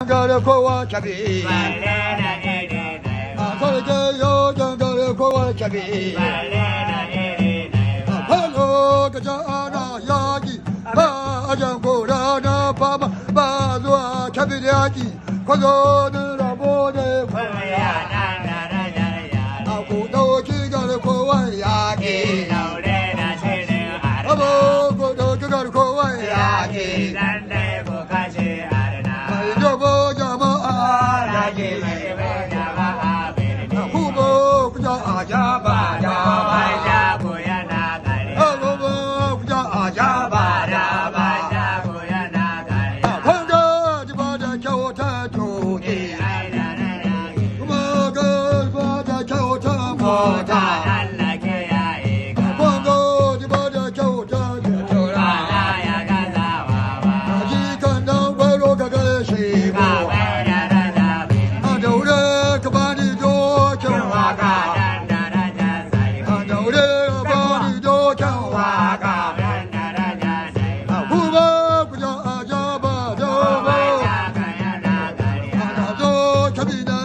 gare kowa kabe sarki yau jan gare kowa kabe falo gaja ana yaki ba ajan gora na fama ba zuwa kabe da yaki kwazo da rabo da kwaya a ku dauki gare kowa yaki abo ku dauki gare kowa yaki mai dogo jama'a kubo kuja ajaba Kabina